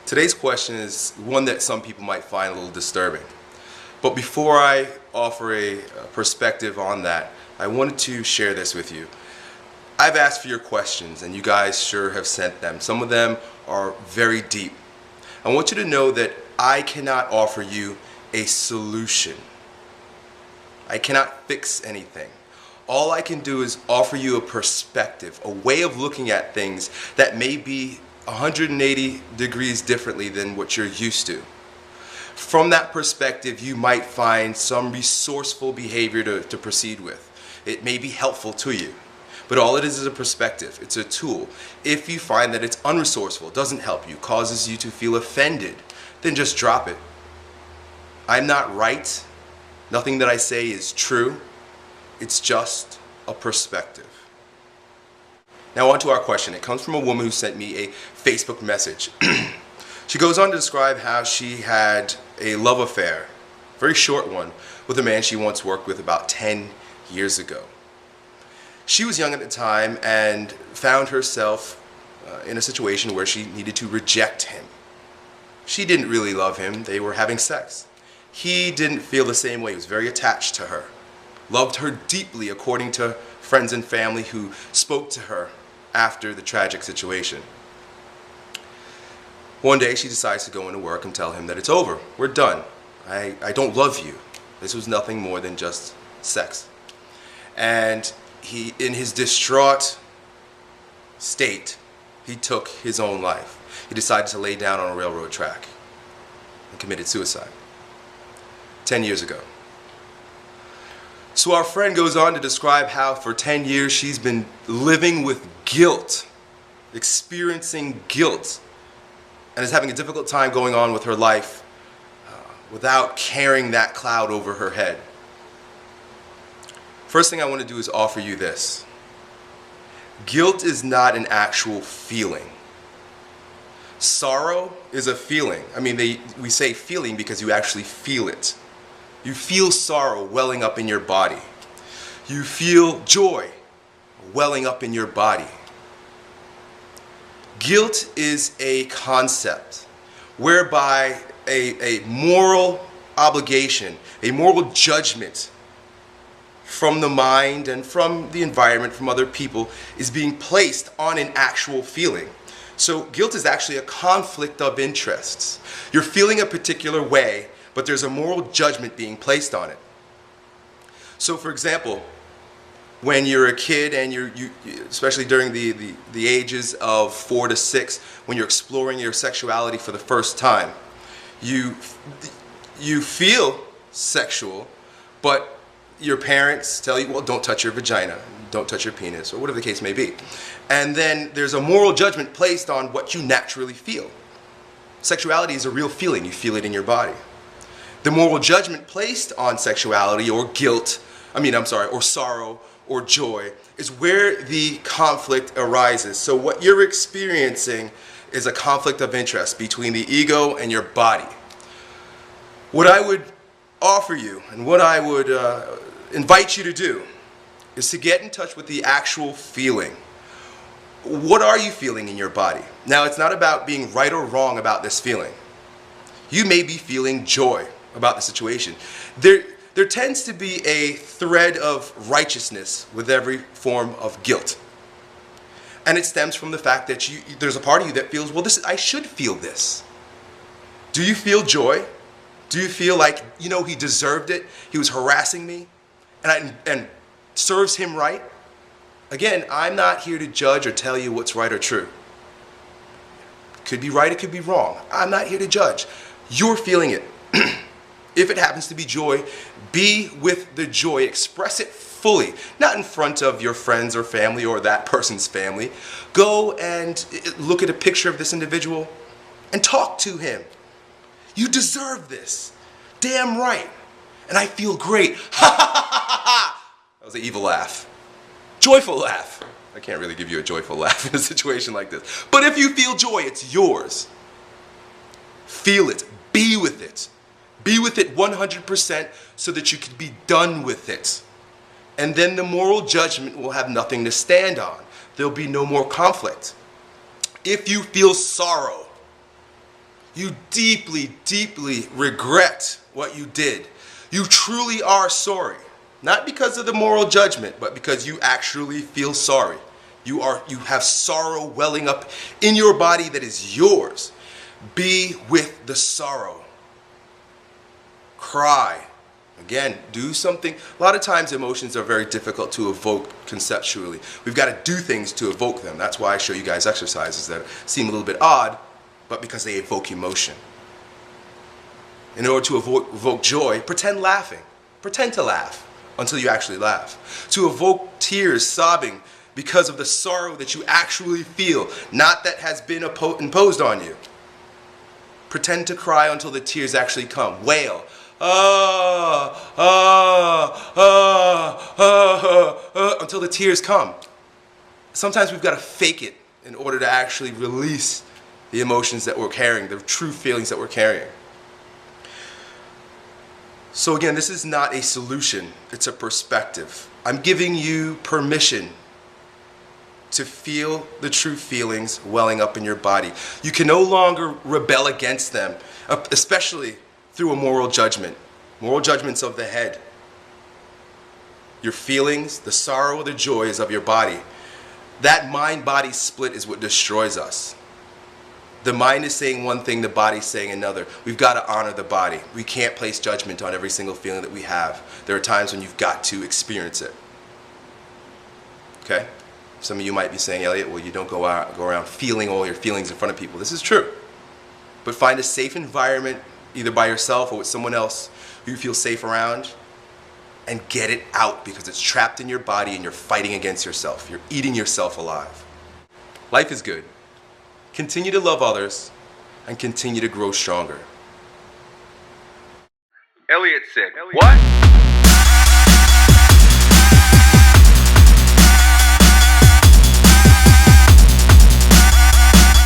Today's question is one that some people might find a little disturbing. But before I offer a perspective on that, I wanted to share this with you. I've asked for your questions and you guys sure have sent them. Some of them are very deep. I want you to know that I cannot offer you a solution. I cannot fix anything. All I can do is offer you a perspective, a way of looking at things that may be 180 degrees differently than what you're used to. From that perspective, you might find some resourceful behavior to proceed with. It may be helpful to you, but all it is a perspective. It's a tool. If you find that it's unresourceful, doesn't help you, causes you to feel offended, then just drop it. I'm not right. Nothing that I say is true. It's just a perspective. Now on to our question. It comes from a woman who sent me a Facebook message. She goes on to describe how she had a love affair, a very short one, with a man she once worked with about 10 years ago. She was young at the time and found herself in a situation where she needed to reject him. She didn't really love him. They were having sex. He didn't feel the same way. He was very attached to her. Loved her deeply, according to friends and family who spoke to her after the tragic situation. One day she decides to go into work and tell him that it's over. We're done. I don't love you. This was nothing more than just sex. And he, in his distraught state, he took his own life. He decided to lay down on a railroad track and committed suicide 10 years ago. So our friend goes on to describe how for 10 years she's been living with guilt, experiencing guilt, and is having a difficult time going on with her life without carrying that cloud over her head. First thing I want to do is offer you this. Guilt is not an actual feeling. Sorrow is a feeling. I mean, we say feeling because you actually feel it. You feel sorrow welling up in your body. You feel joy welling up in your body. Guilt is a concept whereby a moral obligation, a moral judgment from the mind and from the environment, from other people, is being placed on an actual feeling. So guilt is actually a conflict of interests. You're feeling a particular way, but there's a moral judgment being placed on it. So for example, when you're a kid and you especially during the ages of 4 to 6, when you're exploring your sexuality for the first time, you feel sexual, but your parents tell you, well, don't touch your vagina, don't touch your penis, or whatever the case may be. And then there's a moral judgment placed on what you naturally feel. Sexuality is a real feeling, you feel it in your body. The moral judgment placed on sexuality or guilt, or sorrow or joy is where the conflict arises. So what you're experiencing is a conflict of interest between the ego and your body. What I would offer you and what I would invite you to do is to get in touch with the actual feeling. What are you feeling in your body? Now, it's not about being right or wrong about this feeling. You may be feeling joy about the situation. There tends to be a thread of righteousness with every form of guilt. And it stems from the fact that there's a part of you that feels, well, I should feel this. Do you feel joy? Do you feel like, he deserved it? He was harassing me and serves him right? Again, I'm not here to judge or tell you what's right or true. It could be right, it could be wrong. I'm not here to judge. You're feeling it. If it happens to be joy, be with the joy. Express it fully, not in front of your friends or family or that person's family. Go and look at a picture of this individual and talk to him. You deserve this. Damn right. And I feel great. Ha ha ha ha ha. That was an evil laugh. Joyful laugh. I can't really give you a joyful laugh in a situation like this. But if you feel joy, it's yours. Feel it. Be with it. Be with it 100% so that you can be done with it. And then the moral judgment will have nothing to stand on. There'll be no more conflict. If you feel sorrow, You deeply, deeply regret what you did. You truly are sorry. Not because of the moral judgment, but because you actually feel sorry. You have sorrow welling up in your body that is yours. Be with the sorrow. Cry. Again, do something. A lot of times emotions are very difficult to evoke conceptually. We've got to do things to evoke them. That's why I show you guys exercises that seem a little bit odd, but because they evoke emotion. In order to evoke joy, pretend laughing. Pretend to laugh until you actually laugh. To evoke tears, sobbing, because of the sorrow that you actually feel, not that has been imposed on you. Pretend to cry until the tears actually come. Wail. Until the tears come. Sometimes we've got to fake it in order to actually release the emotions that we're carrying, the true feelings that we're carrying. So again, this is not a solution, it's a perspective. I'm giving you permission to feel the true feelings welling up in your body. You can no longer rebel against them, especially through a moral judgment. Moral judgments of the head. Your feelings, the sorrow, the joys of your body. That mind-body split is what destroys us. The mind is saying one thing, the body's saying another. We've got to honor the body. We can't place judgment on every single feeling that we have. There are times when you've got to experience it. Okay? Some of you might be saying, Elliot, well, you don't go around feeling all your feelings in front of people. This is true. But find a safe environment, either by yourself or with someone else who you feel safe around, and get it out because it's trapped in your body and you're fighting against yourself. You're eating yourself alive. Life is good. Continue to love others and continue to grow stronger. Elliot said, what?